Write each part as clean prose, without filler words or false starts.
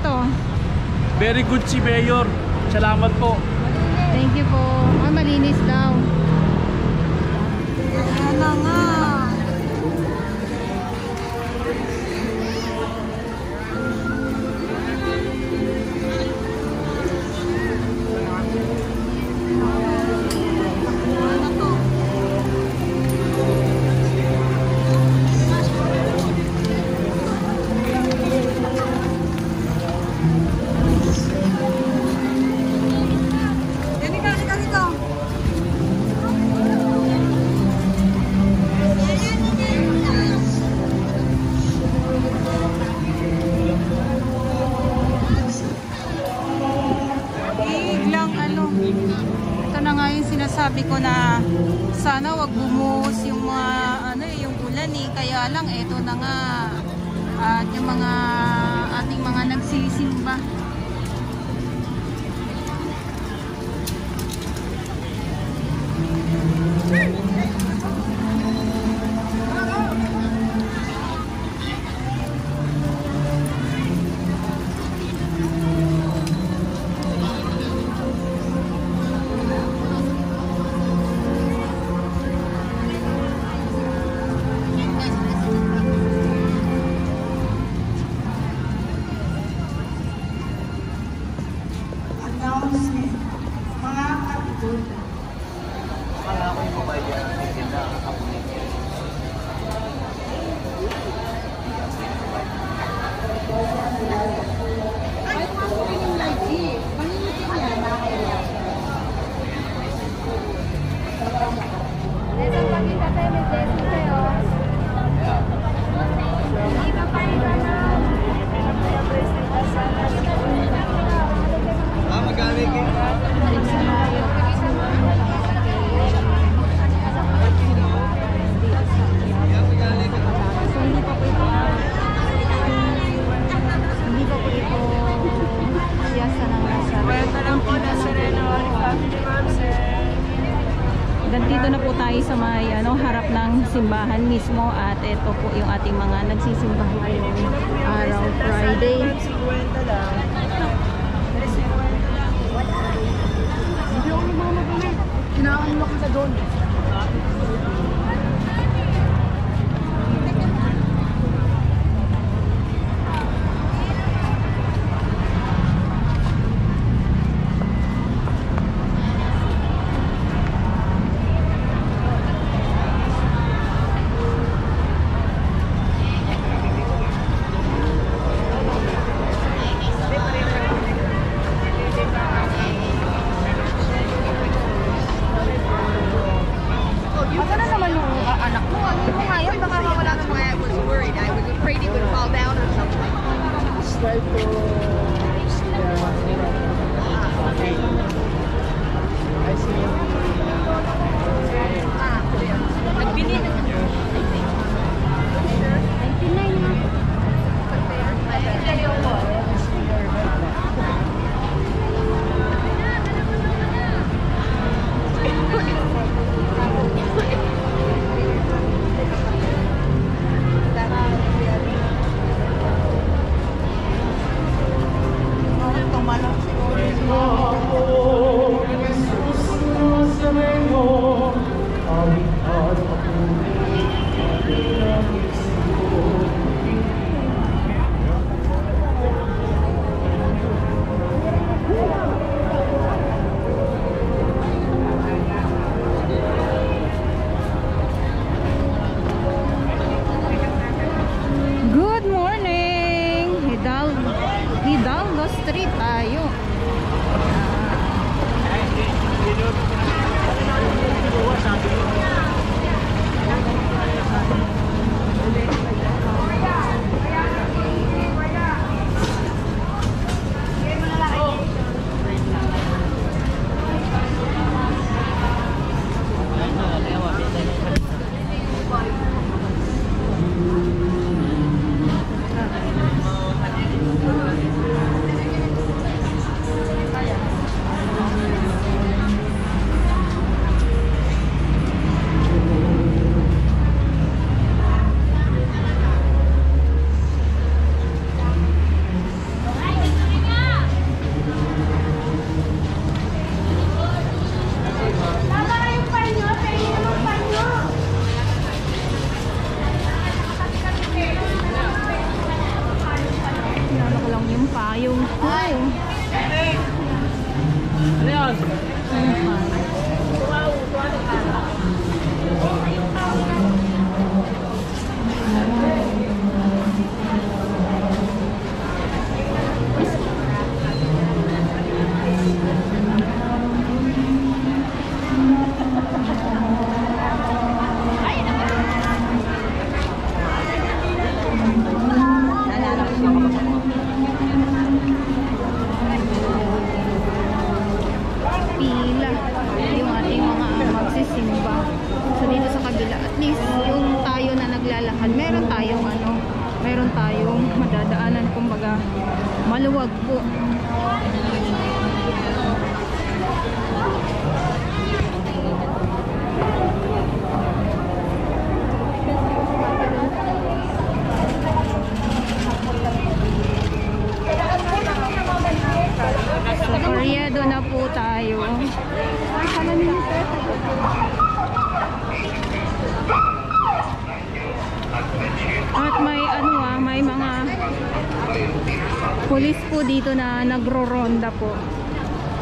dito? Very good si Mayor. Salamat po. Thank you po. Ah, malinis daw. Ayan na nga. Sabi ko na sana wag bumuhos yung mga yung ulan kaya lang eto na nga at yung mga ating mga nagsisimba. Dito na po tayo sa may harap ng simbahan mismo at ito po yung ating mga nagsisimba ngayong araw Friday. Hindi ako yung mga magaling. Kinakanlo kita doon. po. So, Carriedo na po tayo. At may may mga pulis po dito na nagro-ronda po.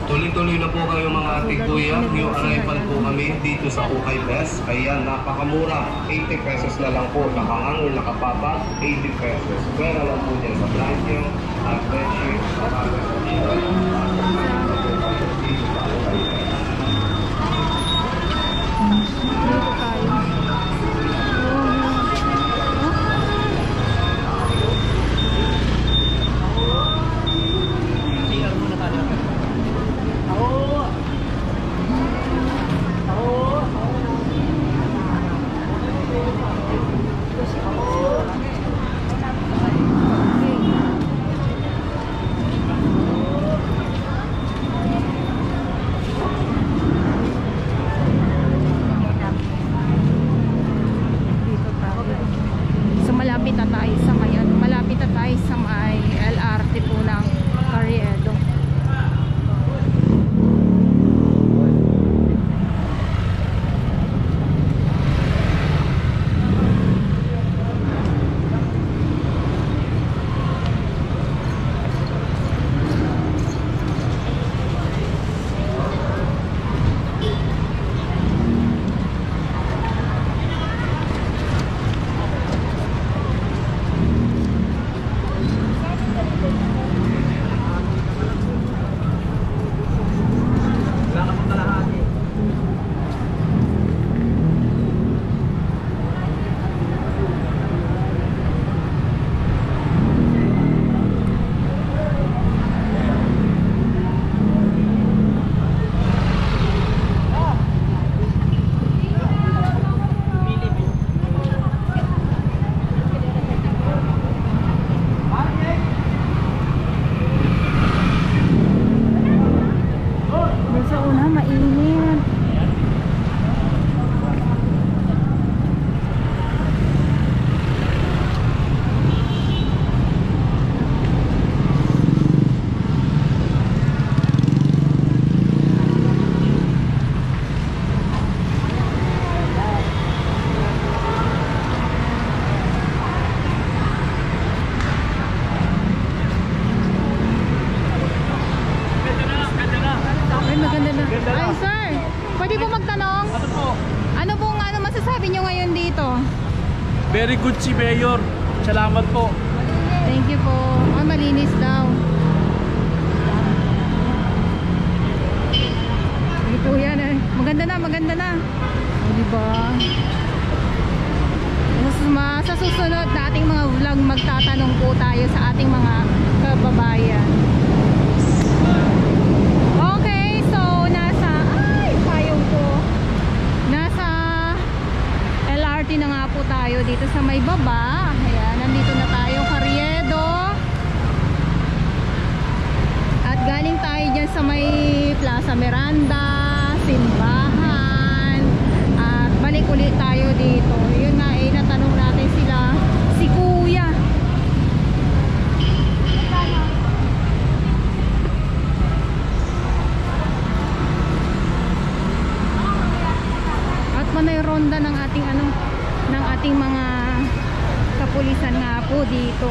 Tuloy-tuloy na po kayo mga ate kuya. New arrival po kami dito sa Ukay Best. Ayan, napakamura. 80 pesos na lang po. Nakahang or nakapapa, 80 pesos. Pwera lang po dyan sa blanco at bedsheet. Dito tayo. Malapit na tayo sa may LRT po ng Carriedo. Ay sir, pwede po magtanong? Ano po? Ano pong masasabi nyo ngayon dito? Very good si Mayor. Salamat po. Thank you po. Malinis daw. Ito yan eh. Maganda na. O diba? Sa susunod na ating mga vlog, magtatanong po tayo sa ating mga kababayan. Na nga po tayo dito sa may baba. Ayan, nandito na tayo, Carriedo. At galing tayo dyan sa may Plaza Miranda, simbahan. At balik ulit tayo dito. Yun nga eh, natanong natin sila, si Kuya. At manay ronda ng ating ng ating mga kapulisan nga po dito.